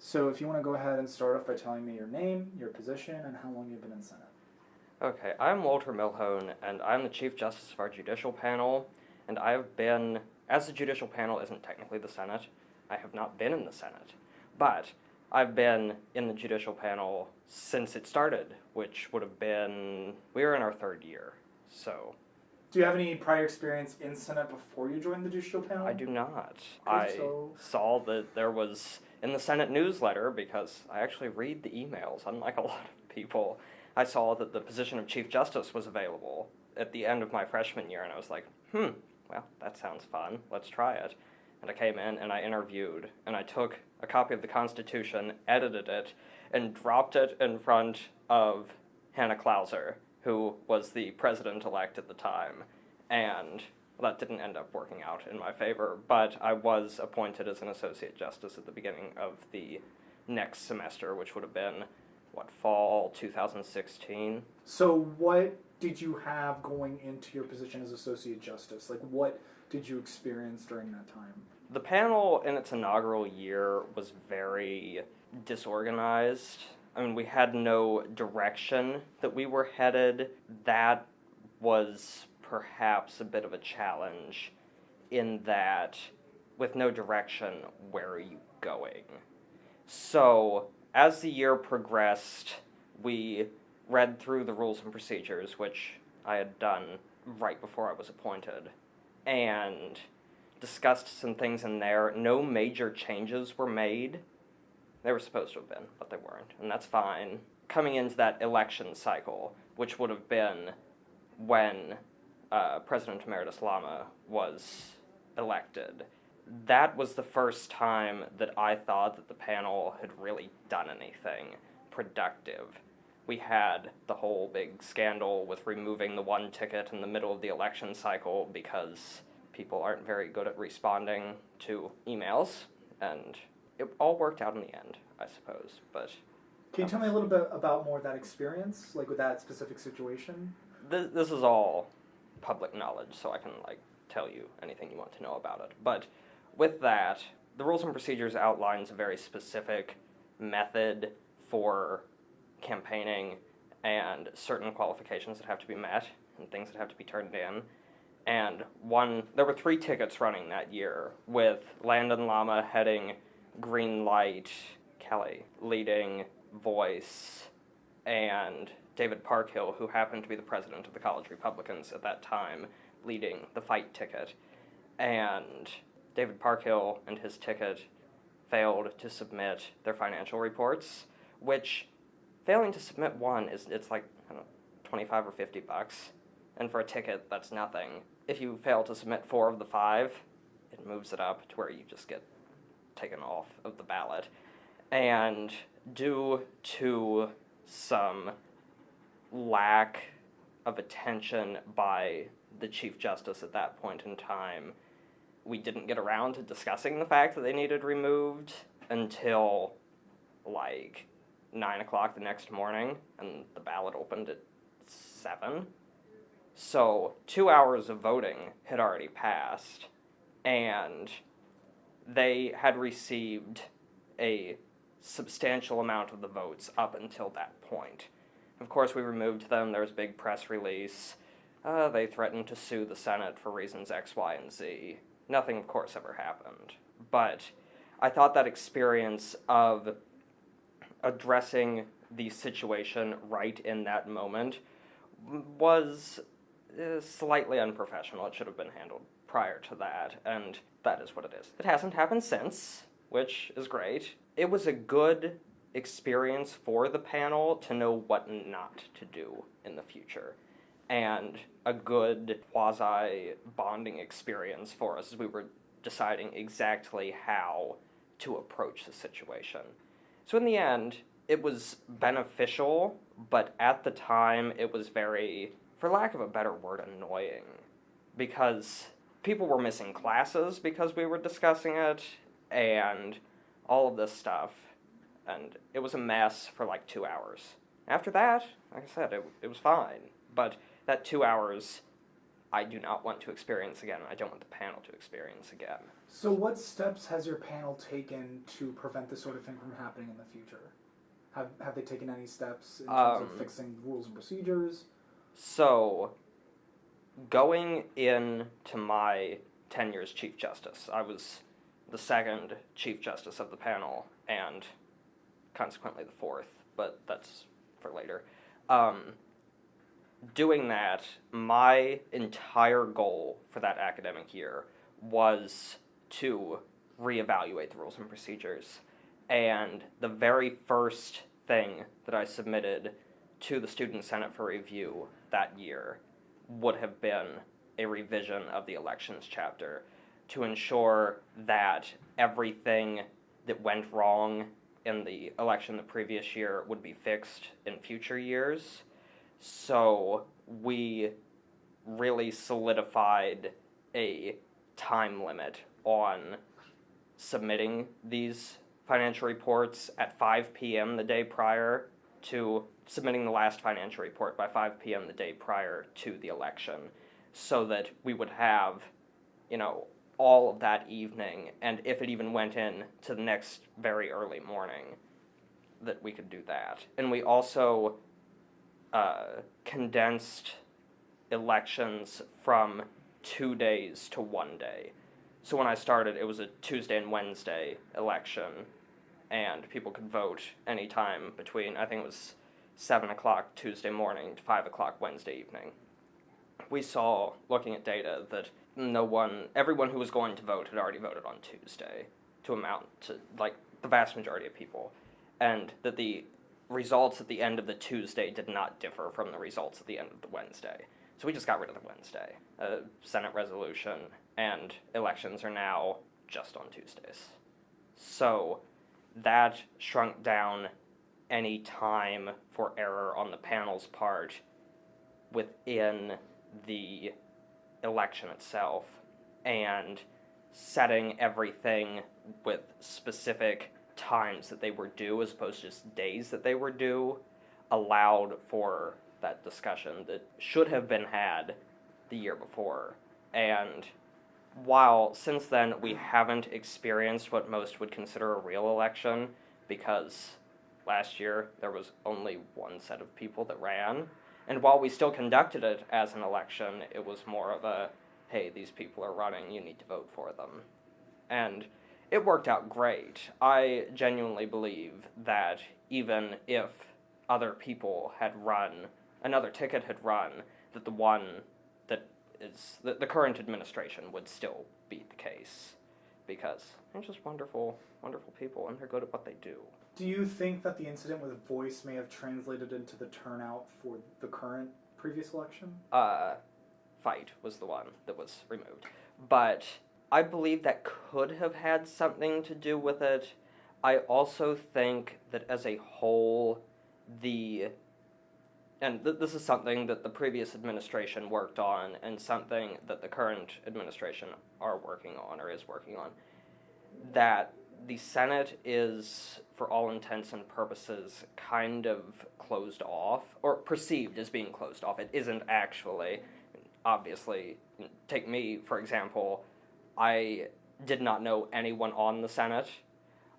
So if you want to go ahead and start off by telling me your name, your position, and how long you've been in Senate. Okay, I'm Walter Milhoan, and I'm the Chief Justice of our judicial panel, and I've been, as the judicial panel isn't technically the Senate, I have not been in the Senate, but I've been in the judicial panel since it started, which would have been, we were in our third year, so. Do you have any prior experience in Senate before you joined the judicial panel? I do not. Okay, I saw that there was, in the Senate newsletter, because I actually read the emails, unlike a lot of people, I saw that the position of Chief Justice was available at the end of my freshman year, and I was like, well, that sounds fun, let's try it. And I came in and I interviewed, and I took a copy of the Constitution, edited it, and dropped it in front of Hannah Clauser, who was the president-elect at the time, and that didn't end up working out in my favor, but I was appointed as an associate justice at the beginning of the next semester, which would have been fall 2016. So what did you have going into your position as Associate Justice? Like, what did you experience during that time? The panel in its inaugural year was very disorganized. I mean, we had no direction that we were headed. That was perhaps a bit of a challenge in that, with no direction, where are you going? So, as the year progressed, we read through the rules and procedures, which I had done right before I was appointed, and discussed some things in there. No major changes were made. They were supposed to have been, but they weren't, and that's fine. Coming into that election cycle, which would have been when President Emeritus Lama was elected, that was the first time that I thought that the panel had really done anything productive. We had the whole big scandal with removing the one ticket in the middle of the election cycle because people aren't very good at responding to emails, and it all worked out in the end, I suppose, but... Can you tell me a little bit about more of that experience, like with that specific situation? This is all public knowledge, so I can, tell you anything you want to know about it, but with that, the rules and procedures outlines a very specific method for campaigning and certain qualifications that have to be met and things that have to be turned in. And there were 3 tickets running that year, with Landon Lama heading Green Light, Kelly leading Voice, and David Parkhill, who happened to be the president of the College Republicans at that time, leading the Fight ticket. And David Parkhill and his ticket failed to submit their financial reports, which failing to submit one it's like, I don't know, 25 or 50 bucks. And for a ticket, that's nothing. If you fail to submit 4 of the 5, it moves it up to where you just get taken off of the ballot. And due to some lack of attention by the Chief Justice at that point in time, we didn't get around to discussing the fact that they needed removed until 9 o'clock the next morning, and the ballot opened at 7. So 2 hours of voting had already passed, and they had received a substantial amount of the votes up until that point. Of course, we removed them. There was a big press release. They threatened to sue the Senate for reasons X, Y, and Z. Nothing, of course, ever happened. But I thought that experience of addressing the situation right in that moment was slightly unprofessional. It should have been handled prior to that, and that is what it is. It hasn't happened since, which is great. It was a good experience for the panel to know what not to do in the future, and a good quasi-bonding experience for us as we were deciding exactly how to approach the situation. So in the end, it was beneficial, but at the time it was very, for lack of a better word, annoying, because people were missing classes because we were discussing it, and all of this stuff, and it was a mess for 2 hours. After that, like I said, it was fine, but that 2 hours I do not want to experience again. I don't want the panel to experience again. So what steps has your panel taken to prevent this sort of thing from happening in the future? Have they taken any steps in terms of fixing rules and procedures? So, going into my tenure as Chief Justice, I was the second Chief Justice of the panel, and consequently the fourth, but that's for later. Doing that, my entire goal for that academic year was to reevaluate the rules and procedures. And the very first thing that I submitted to the Student Senate for review that year would have been a revision of the elections chapter to ensure that everything that went wrong in the election the previous year would be fixed in future years. So we really solidified a time limit on submitting these financial reports at 5 p.m. the day prior to submitting the last financial report by 5 p.m. the day prior to the election, so that we would have, all of that evening, and if it even went in to the next very early morning, that we could do that. And we also condensed elections from 2 days to 1 day. So when I started, it was a Tuesday and Wednesday election, and people could vote anytime between, I think it was 7 o'clock Tuesday morning to 5 o'clock Wednesday evening. We saw, looking at data, that everyone who was going to vote had already voted on Tuesday, to amount to, the vast majority of people, and that the results at the end of the Tuesday did not differ from the results at the end of the Wednesday. So we just got rid of the Wednesday. Senate resolution and elections are now just on Tuesdays. So that shrunk down any time for error on the panel's part within the election itself, and setting everything with specific times that they were due as opposed to just days that they were due allowed for that discussion that should have been had the year before. And while since then we haven't experienced what most would consider a real election, because last year there was only one set of people that ran, and while we still conducted it as an election, it was more of a, hey, these people are running, you need to vote for them. And it worked out great. I genuinely believe that even if other people had run, another ticket had run, that the one that is the current administration would still beat the case, because they're just wonderful, wonderful people, and they're good at what they do. Do you think that the incident with voice may have translated into the turnout for the current previous election? Fight was the one that was removed. But I believe that could have had something to do with it. I also think that as a whole, this is something that the previous administration worked on, and something that the current administration are working on, or is working on, that the Senate is, for all intents and purposes, kind of closed off, or perceived as being closed off. It isn't actually. Obviously, take me, for example. I did not know anyone on the Senate.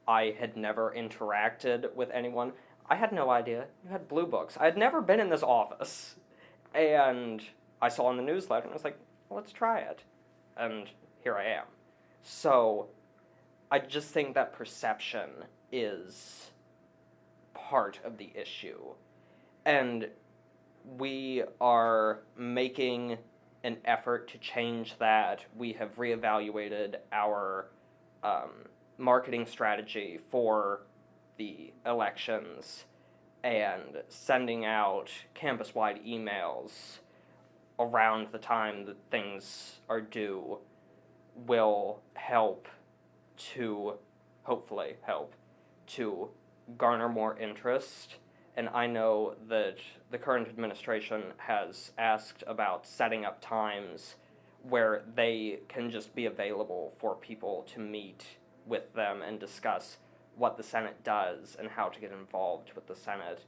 I had never interacted with anyone. I had no idea you had blue books. I had never been in this office. And I saw in the newsletter, and I was like, well, let's try it. And here I am. So I just think that perception is part of the issue. And we are making an effort to change that. We have reevaluated our marketing strategy for the elections and sending out campus-wide emails around the time that things are due will hopefully help to garner more interest. And I know that the current administration has asked about setting up times where they can just be available for people to meet with them and discuss what the Senate does and how to get involved with the Senate.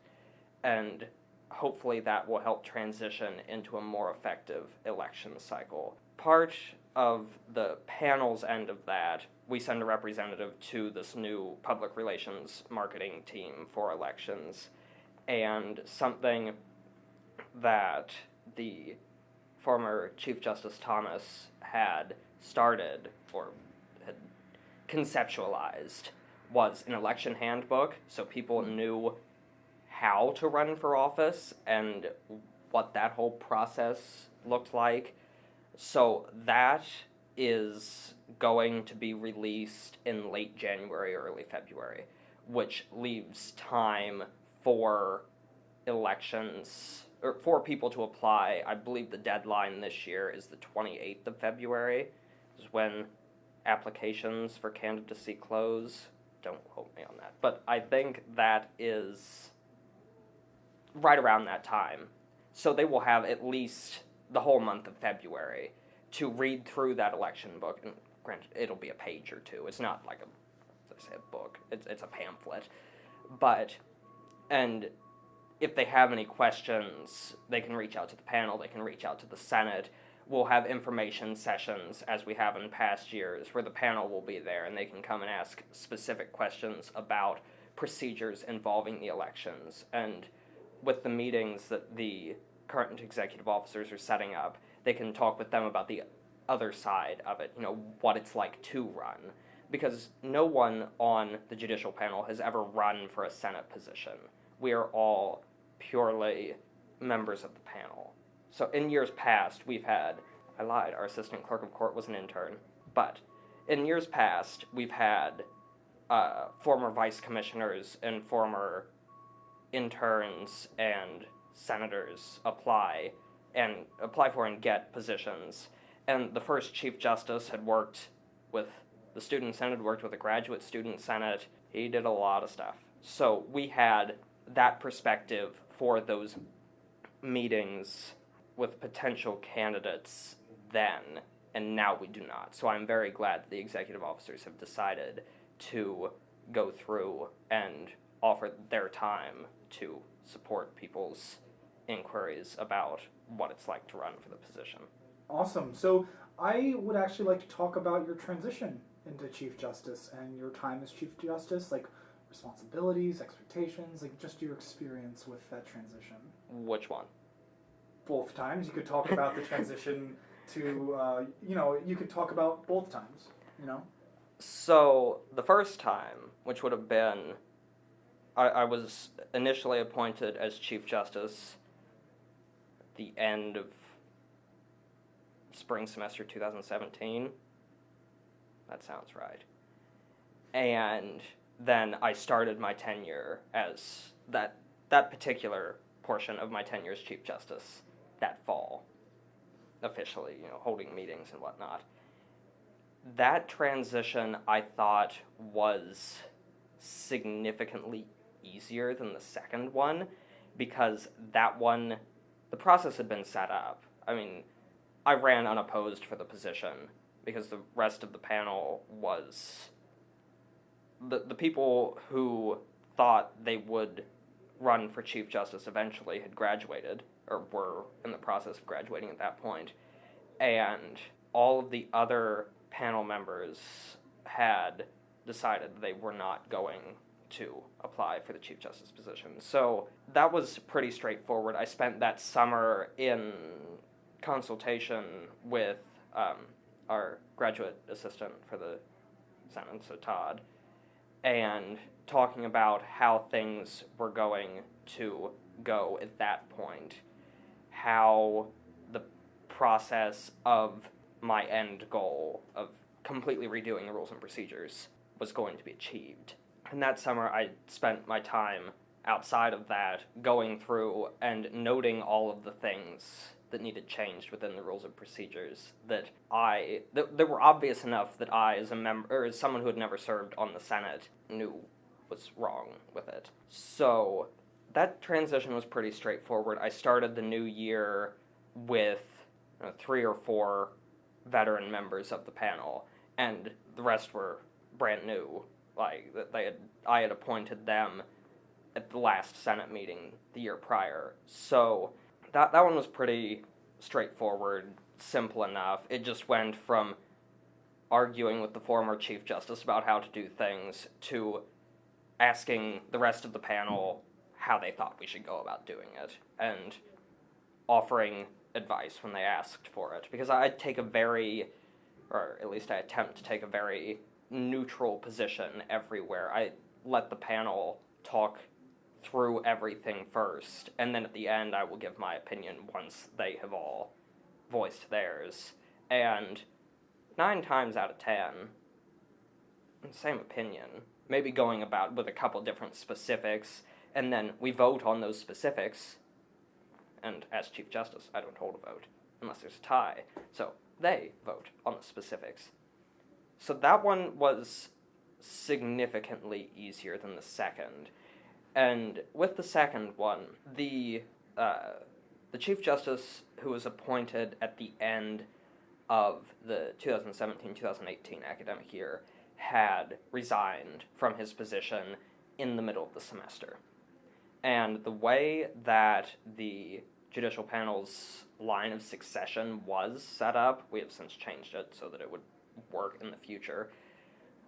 And hopefully that will help transition into a more effective election cycle. Part of the panel's end of that, we send a representative to this new public relations marketing team for elections, and something that the former Chief Justice Thomas had started or had conceptualized was an election handbook, so people knew how to run for office and what that whole process looked like. So that is going to be released in late January, early February, which leaves time for elections, or for people to apply. I believe the deadline this year is the 28th of February, is when applications for candidacy close. Don't quote me on that. But I think that is right around that time. So they will have at least the whole month of February to read through that election book. And granted, it'll be a page or two. It's not like a book. It's a pamphlet. But, and if they have any questions, they can reach out to the panel, they can reach out to the Senate. We'll have information sessions, as we have in past years, where the panel will be there and they can come and ask specific questions about procedures involving the elections. And with the meetings that the current executive officers are setting up, they can talk with them about the other side of it, what it's like to run. Because no one on the judicial panel has ever run for a Senate position. We are all purely members of the panel. So in years past, we've had, I lied, our assistant clerk of court was an intern, but in years past, we've had former vice commissioners and former interns and senators apply for and get positions. And the first Chief Justice had worked with the Student Senate, worked with the Graduate Student Senate. He did a lot of stuff. So we had that perspective for those meetings with potential candidates then, and now we do not. So I'm very glad that the executive officers have decided to go through and offer their time to support people's inquiries about what it's like to run for the position. Awesome. So I would actually like to talk about your transition into Chief Justice and your time as Chief Justice, like responsibilities, expectations, like just your experience with that transition. Which one? Both times. You could talk about the transition to, you could talk about both times, So the first time, which would have been, I was initially appointed as Chief Justice at the end of spring semester 2017. That sounds right. And then I started my tenure as that particular portion of my tenure as Chief Justice that fall, officially, holding meetings and whatnot. That transition, I thought, was significantly easier than the second one, because that one, the process had been set up. I mean, I ran unopposed for the position, because the rest of the panel was the people who thought they would run for Chief Justice eventually had graduated, or were in the process of graduating at that point, and all of the other panel members had decided they were not going to apply for the Chief Justice position. So that was pretty straightforward. I spent that summer in consultation with our graduate assistant for the Senate, so Todd, and talking about how things were going to go at that point, how the process of my end goal of completely redoing the rules and procedures was going to be achieved. And that summer I spent my time outside of that going through and noting all of the things that needed changed within the rules and procedures that were obvious enough that I, as a member, or as someone who had never served on the Senate, knew was wrong with it. So that transition was pretty straightforward. I started the new year with 3 or 4 veteran members of the panel, and the rest were brand new. Like I had appointed them at the last Senate meeting the year prior. So that one was pretty straightforward, simple enough. It just went from arguing with the former Chief Justice about how to do things to asking the rest of the panel how they thought we should go about doing it, and offering advice when they asked for it. Because I take a very, or at least I attempt to take a very neutral position everywhere. I let the panel talk through everything first, and then at the end I will give my opinion once they have all voiced theirs. And 9 times out of 10, same opinion. Maybe going about with a couple different specifics, and then we vote on those specifics, and as Chief Justice, I don't hold a vote unless there's a tie. So they vote on the specifics. So that one was significantly easier than the second. And with the second one, the Chief Justice who was appointed at the end of the 2017-2018 academic year had resigned from his position in the middle of the semester. And the way that the judicial panel's line of succession was set up, we have since changed it so that it would work in the future,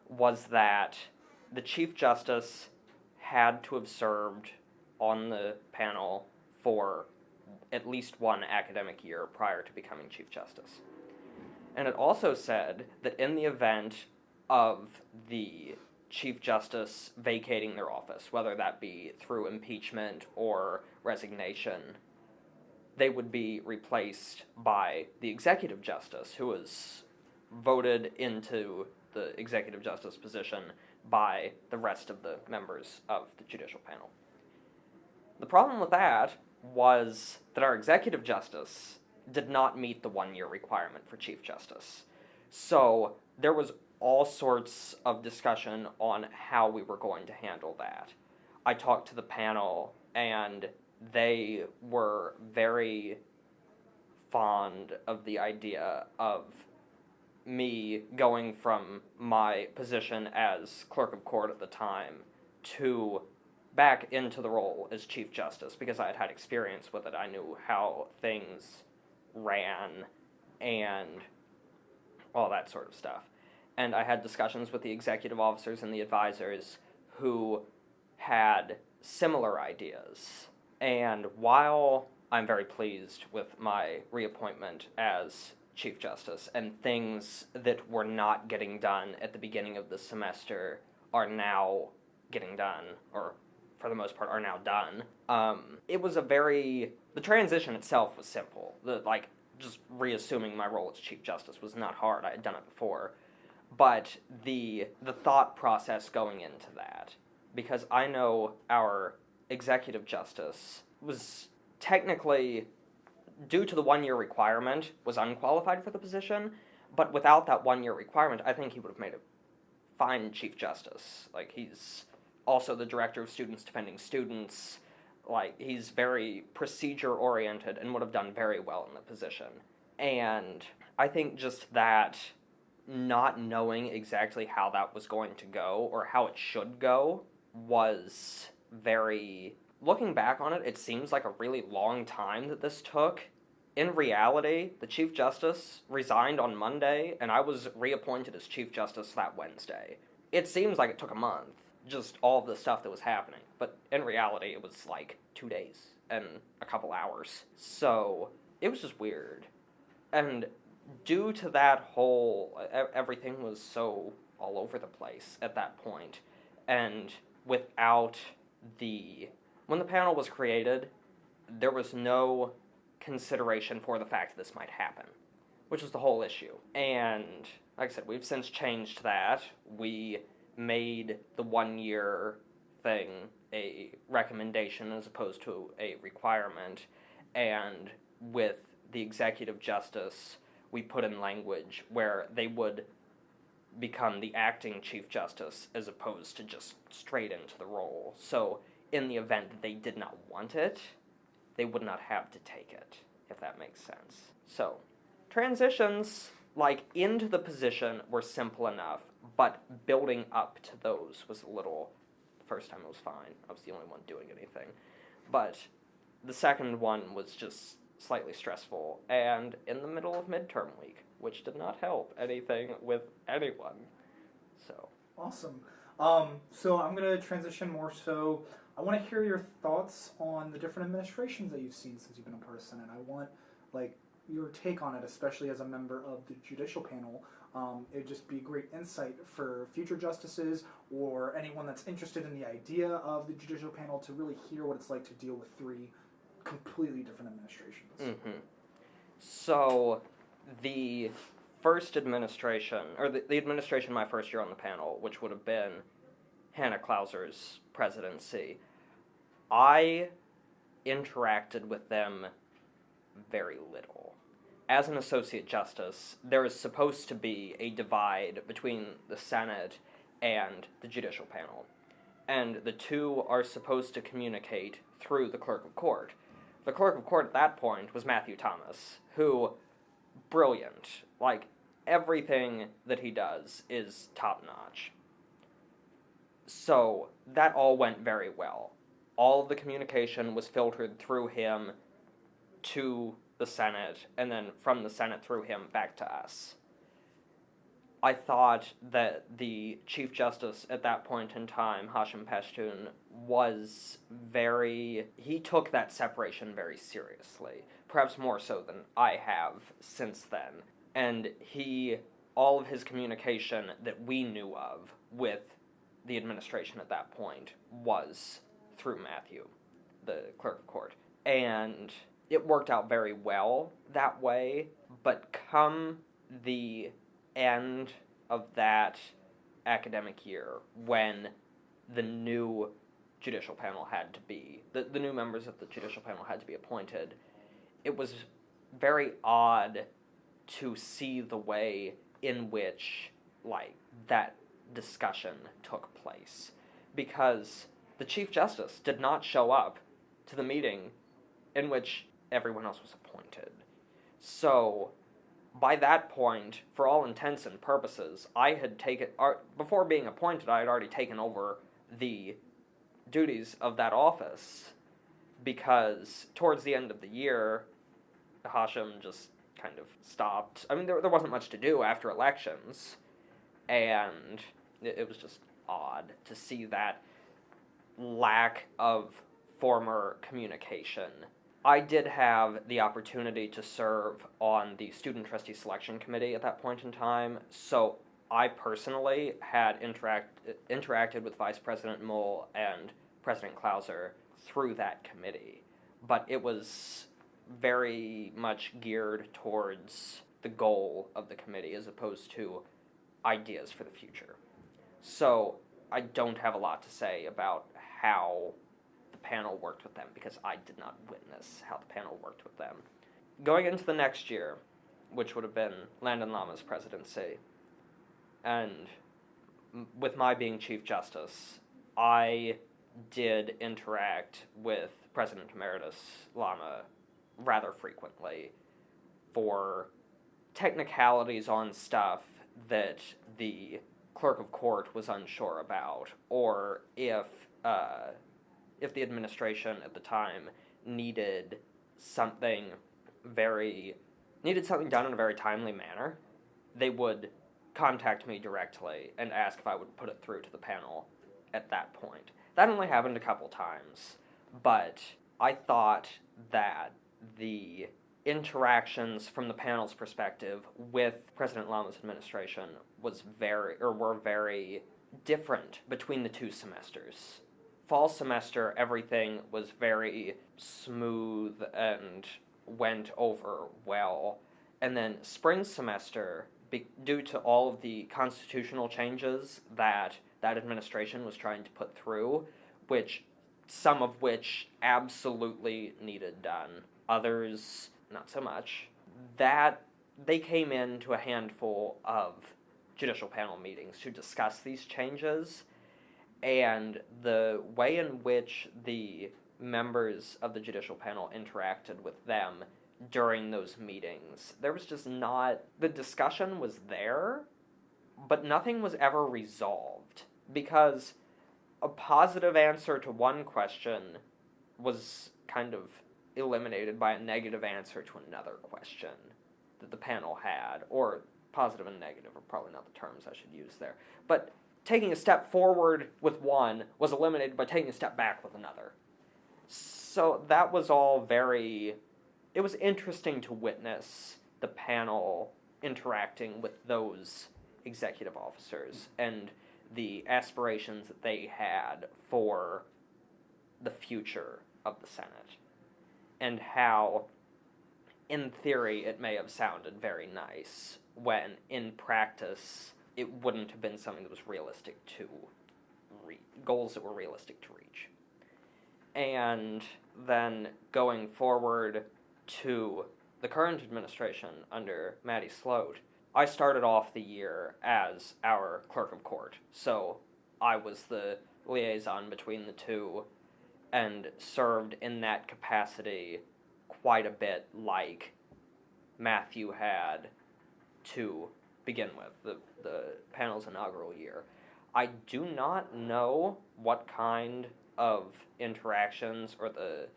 was that the Chief Justice had to have served on the panel for at least one academic year prior to becoming Chief Justice. And it also said that in the event of the Chief Justice vacating their office, whether that be through impeachment or resignation, they would be replaced by the Executive Justice, who was voted into the Executive Justice position by the rest of the members of the judicial panel. The problem with that was that our Executive Justice did not meet the 1-year requirement for Chief Justice. So there was all sorts of discussion on how we were going to handle that. I talked to the panel, and they were very fond of the idea of me going from my position as clerk of court at the time to back into the role as Chief Justice, because I had had experience with it. I knew how things ran and all that sort of stuff. And I had discussions with the executive officers and the advisors who had similar ideas. And while I'm very pleased with my reappointment as Chief Justice, and things that were not getting done at the beginning of the semester are now getting done, or for the most part are now done, it was the transition itself was simple. Just reassuming my role as Chief Justice was not hard. I had done it before. But the thought process going into that, because I know our Executive Justice was technically, due to the 1-year requirement, was unqualified for the position, but without that 1-year requirement, I think he would have made a fine Chief Justice. He's also the Director of Students Defending Students. He's very procedure-oriented and would have done very well in the position. And I think just that not knowing exactly how that was going to go, or how it should go, was very... Looking back on it, it seems like a really long time that this took. In reality, the Chief Justice resigned on Monday, and I was reappointed as Chief Justice that Wednesday. It seems like it took a month, just all of the stuff that was happening. But in reality, it was 2 days and a couple hours. So, it was just weird. And due to that whole... everything was so all over the place at that point. And without the... When the panel was created, there was no consideration for the fact that this might happen, which was the whole issue. And, like I said, we've since changed that. We made the 1-year thing a recommendation as opposed to a requirement, and with the Executive Justice, we put in language where they would become the acting Chief Justice as opposed to just straight into the role. So, in the event that they did not want it, they would not have to take it, if that makes sense. So, transitions, into the position were simple enough, but building up to those was a little first time it was fine. I was the only one doing anything. But the second one was just slightly stressful, and in the middle of midterm week, which did not help anything with anyone. So. Awesome. So I'm going to transition more so. I want to hear your thoughts on the different administrations that you've seen since you've been in person, and I want like your take on it, especially as a member of the judicial panel. It'd just be great insight for future justices or anyone that's interested in the idea of the judicial panel to really hear what it's like to deal with three completely different administrations. Mm-hmm. So, the first administration, or the administration my first year on the panel, which would have been Hannah Clauser's presidency, I interacted with them very little. As an associate justice, there is supposed to be a divide between the Senate and the judicial panel, and the two are supposed to communicate through the clerk of court. The clerk of court at that point was Matthew Thomas, who, brilliant. Like, everything that he does is top-notch. So, that all went very well. All of the communication was filtered through him to the Senate, and then from the Senate through him back to us. I thought that the Chief Justice at that point in time, Hashim Pashtun, he took that separation very seriously, perhaps more so than I have since then. And all of his communication that we knew of with the administration at that point was through Matthew, the clerk of court. And it worked out very well that way, but come the end of that academic year, when the new judicial panel had to be, the new members of the judicial panel had to be appointed, it was very odd to see the way in which, like, that discussion took place. Because the Chief Justice did not show up to the meeting in which everyone else was appointed. So, by that point, for all intents and purposes, before being appointed, I had already taken over the duties of that office, because towards the end of the year, Hashim just kind of stopped. I mean, there wasn't much to do after elections, and it was just odd to see that lack of former communication. I did have the opportunity to serve on the Student Trustee Selection Committee at that point in time, so I personally had interacted with Vice President Milhoan and President Clauser through that committee, but it was very much geared towards the goal of the committee as opposed to ideas for the future. So I don't have a lot to say about how the panel worked with them, because I did not witness how the panel worked with them. Going into the next year, which would have been Landon Lama's presidency, and with my being Chief Justice, I did interact with President Emeritus Lama rather frequently for technicalities on stuff that the clerk of court was unsure about, or if the administration at the time needed something done in a very timely manner, they would contact me directly and ask if I would put it through to the panel at that point. That only happened a couple times, but I thought that the interactions from the panel's perspective with President Lama's administration were very different between the two semesters. Fall semester, everything was very smooth and went over well. And then spring semester, due to all of the constitutional changes that administration was trying to put through, some of which absolutely needed done, others not so much, that they came into a handful of judicial panel meetings to discuss these changes, and the way in which the members of the judicial panel interacted with them during those meetings, there was just not... The discussion was there, but nothing was ever resolved, because a positive answer to one question was kind of eliminated by a negative answer to another question that the panel had, or positive and negative are probably not the terms I should use there. But taking a step forward with one was eliminated by taking a step back with another. So that was all it was interesting to witness the panel interacting with those executive officers and the aspirations that they had for the future of the Senate, and how, in theory, it may have sounded very nice, when in practice it wouldn't have been something that was realistic to goals that were realistic to reach. And then going forward to the current administration under Matty Sloat, I started off the year as our clerk of court, so I was the liaison between the two and served in that capacity quite a bit like Matthew had to begin with, the panel's inaugural year. I do not know what kind of interactions or the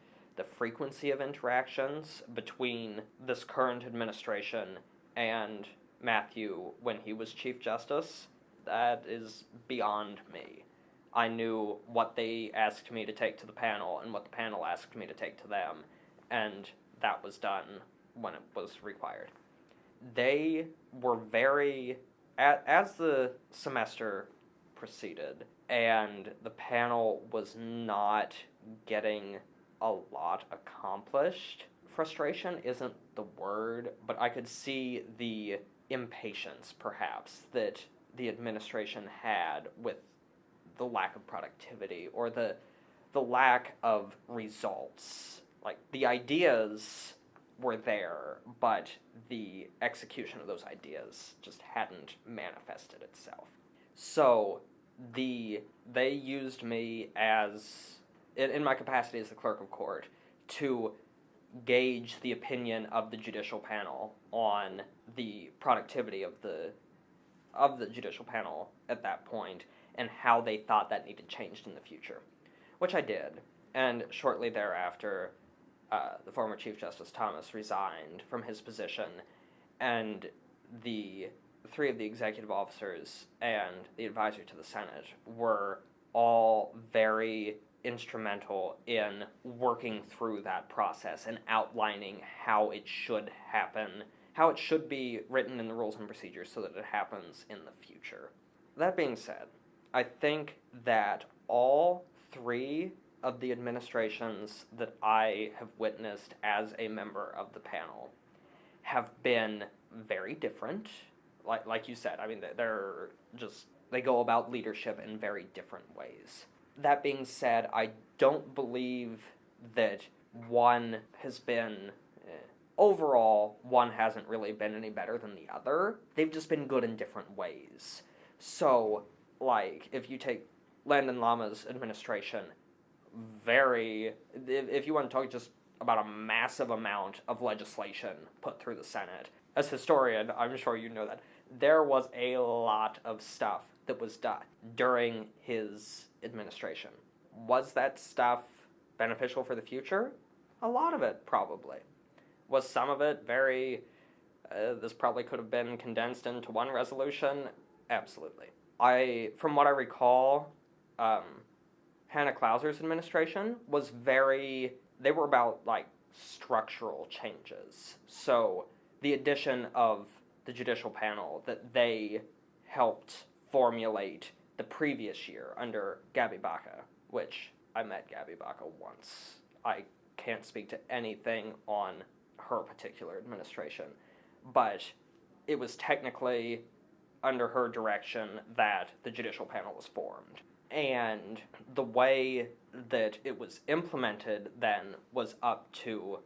frequency of interactions between this current administration and Matthew when he was Chief Justice. That is beyond me. I knew what they asked me to take to the panel and what the panel asked me to take to them, and that was done when it was required. They were as the semester proceeded and the panel was not getting a lot accomplished, frustration isn't the word, but I could see the impatience, perhaps, that the administration had with the lack of productivity or the lack of results. Like, the ideas were there, but the execution of those ideas just hadn't manifested itself. So they used me as, in my capacity as the clerk of court, to gauge the opinion of the judicial panel on the productivity of the judicial panel at that point and how they thought that needed changed in the future, which I did. And shortly thereafter, the former Chief Justice Thomas resigned from his position, and the three of the executive officers and the advisor to the Senate were all very instrumental in working through that process and outlining how it should happen, how it should be written in the rules and procedures so that it happens in the future. That being said, I think that all three of the administrations that I have witnessed as a member of the panel have been very different. Like you said, I mean, they go about leadership in very different ways. That being said, I don't believe that one has been, overall, one hasn't really been any better than the other. They've just been good in different ways. So, like, if you take Landon Lama's administration, if you want to talk just about a massive amount of legislation put through the Senate, as a historian, I'm sure you know that there was a lot of stuff that was done during his administration. Was that stuff beneficial for the future? A lot of it, probably. Was some of it this probably could have been condensed into one resolution? Absolutely. From what I recall, Hannah Clauser's administration was they were about, like, structural changes. So the addition of the judicial panel that they helped formulate the previous year under Gabby Baca, which I met Gabby Baca once. I can't speak to anything on her particular administration, but it was technically under her direction that the judicial panel was formed. And the way that it was implemented then was up to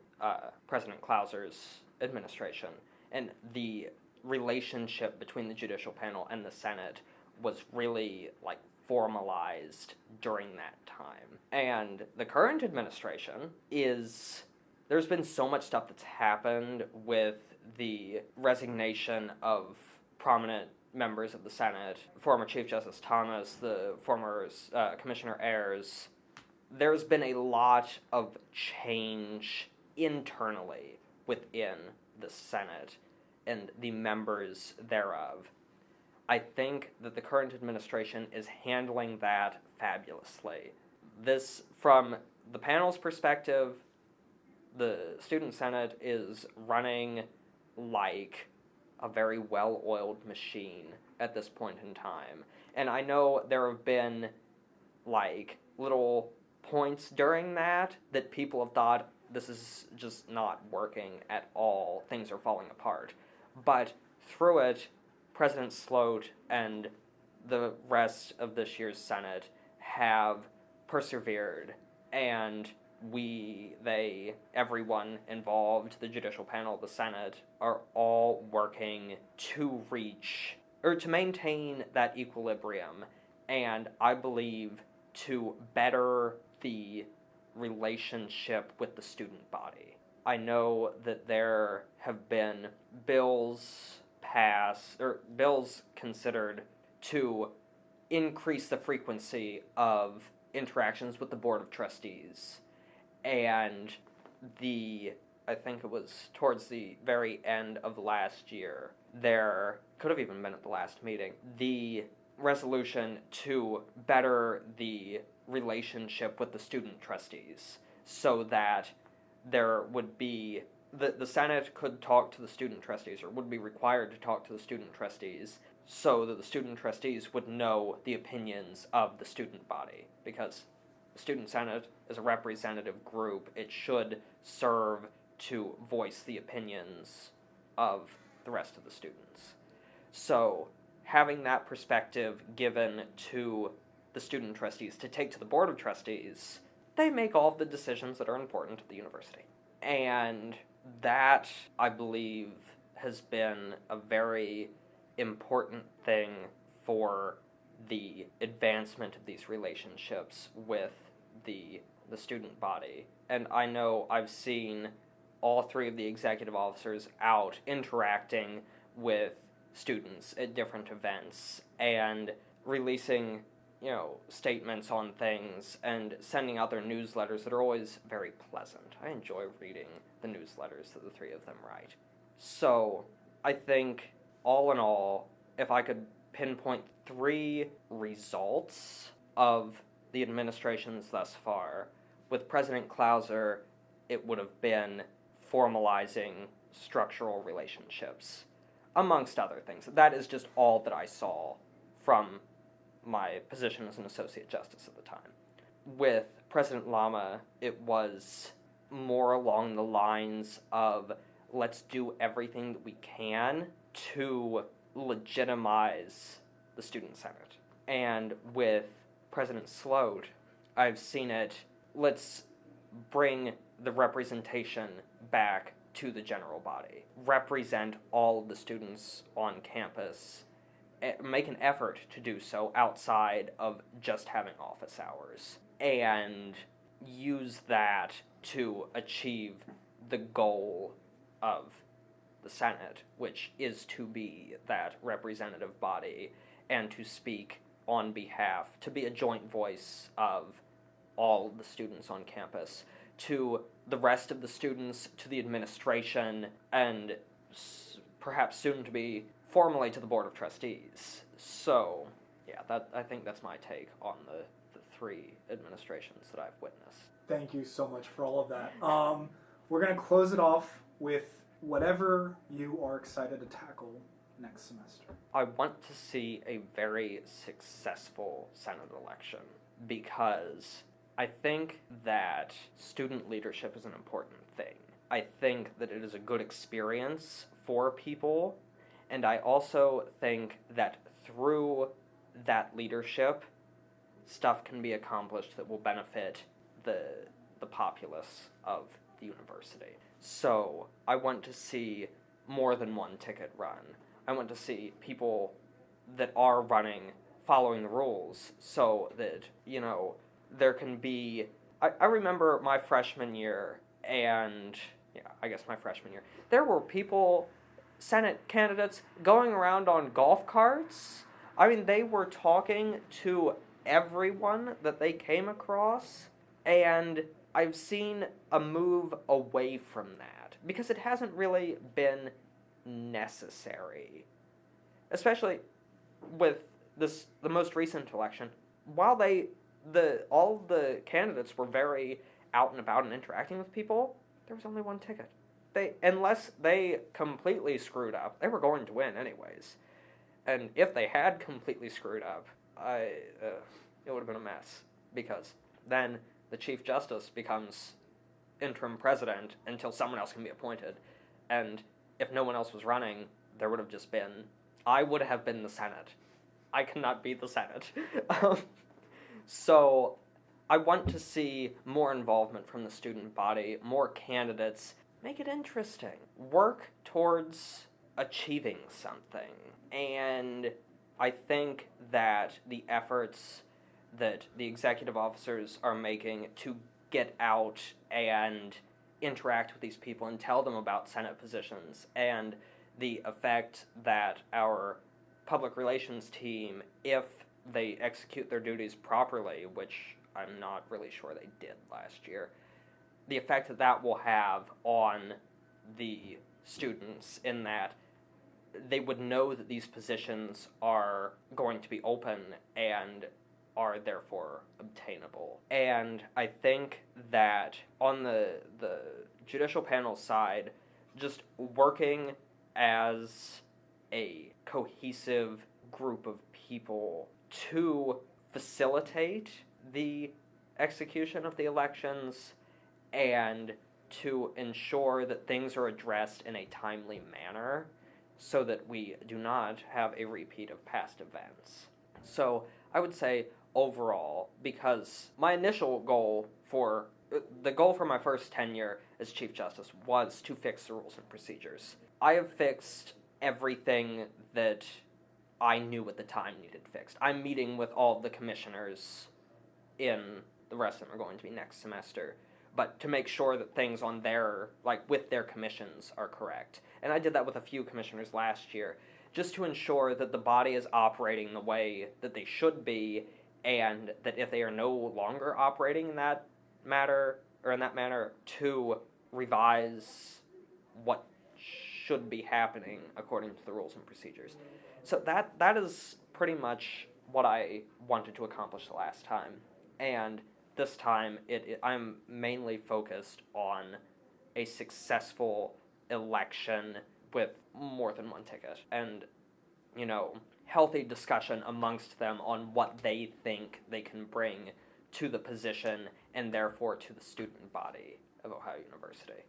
President Clauser's administration, and the relationship between the judicial panel and the Senate was really, like, formalized during that time. And the current administration there's been so much stuff that's happened with the resignation of prominent members of the Senate, former Chief Justice Thomas, the former Commissioner Ayers, there's been a lot of change internally within the Senate and the members thereof. I think that the current administration is handling that fabulously. This, from the panel's perspective, the Student Senate is running like a very well-oiled machine at this point in time. And I know there have been, like, little points during that people have thought, this is just not working at all, things are falling apart. But through it, President Sloat and the rest of this year's Senate have persevered, and everyone involved, the judicial panel of the Senate, are all working to maintain that equilibrium, and I believe to better the relationship with the student body. I know that there have been bills considered to increase the frequency of interactions with the Board of Trustees. And I think it was towards the very end of last year, there could have even been at the last meeting, the resolution to better the relationship with the student trustees so that there would be, the Senate could talk to the student trustees, or would be required to talk to the student trustees, so that the student trustees would know the opinions of the student body, because the Student Senate is a representative group. It should serve to voice the opinions of the rest of the students. So, having that perspective given to the student trustees to take to the Board of Trustees, they make all of the decisions that are important to the university. And that, I believe, has been a very important thing for the advancement of these relationships with the student body. And I know I've seen all three of the executive officers out interacting with students at different events and releasing, statements on things and sending out their newsletters that are always very pleasant. I enjoy reading the newsletters that the three of them write. So, I think, all in all, if I could pinpoint 3 results of the administrations thus far, with President Clauser, it would have been formalizing structural relationships, amongst other things. That is just all that I saw from my position as an Associate Justice at the time. With President Lama, it was more along the lines of, let's do everything that we can to legitimize the Student Senate. And with President Sloat, I've seen it, let's bring the representation back to the general body. Represent all of the students on campus. Make an effort to do so outside of just having office hours. And use that to achieve the goal of the Senate, which is to be that representative body and to speak on behalf, to be a joint voice of all the students on campus, to the rest of the students, to the administration, and perhaps soon to be formally to the Board of Trustees. So, yeah, I think that's my take on the 3 administrations that I've witnessed. Thank you so much for all of that. We're going to close it off with whatever you are excited to tackle next semester. I want to see a very successful Senate election because I think that student leadership is an important thing. I think that it is a good experience for people, and I also think that through that leadership, stuff can be accomplished that will benefit the populace of the university. So I want to see more than one ticket run. I want to see people that are running following the rules so that, there can be... I remember my freshman year, and, my freshman year, there were people Senate candidates going around on golf carts. I mean, they were talking to everyone that they came across, and I've seen a move away from that because it hasn't really been necessary. Especially with the most recent election, while all the candidates were very out and about and interacting with people, there was only one ticket. Unless they completely screwed up, they were going to win anyways. And if they had completely screwed up, it would have been a mess, because then the Chief Justice becomes interim president until someone else can be appointed. And if no one else was running, there would have just been, I would have been the Senate. I cannot be the Senate. So I want to see more involvement from the student body, more candidates. Make it interesting. Work towards achieving something. And I think that the efforts that the executive officers are making to get out and interact with these people and tell them about Senate positions, and the effect that our public relations team, if they execute their duties properly, which I'm not really sure they did last year, the effect that will have on the students, in that they would know that these positions are going to be open and are therefore obtainable. And I think that on the judicial panel side, just working as a cohesive group of people to facilitate the execution of the elections and to ensure that things are addressed in a timely manner so that we do not have a repeat of past events. So I would say overall, because my initial goal for my first tenure as Chief Justice was to fix the rules and procedures. I have fixed everything that I knew at the time needed fixed. I'm meeting with all of the commissioners the rest of them are going to be next semester, but to make sure that things on with their commissions are correct. And I did that with a few commissioners last year, just to ensure that the body is operating the way that they should be, and that if they are no longer operating in that manner, to revise what should be happening according to the rules and procedures. So that is pretty much what I wanted to accomplish the last time. And this time, I'm mainly focused on a successful election with more than one ticket. And, healthy discussion amongst them on what they think they can bring to the position and therefore to the student body of Ohio University.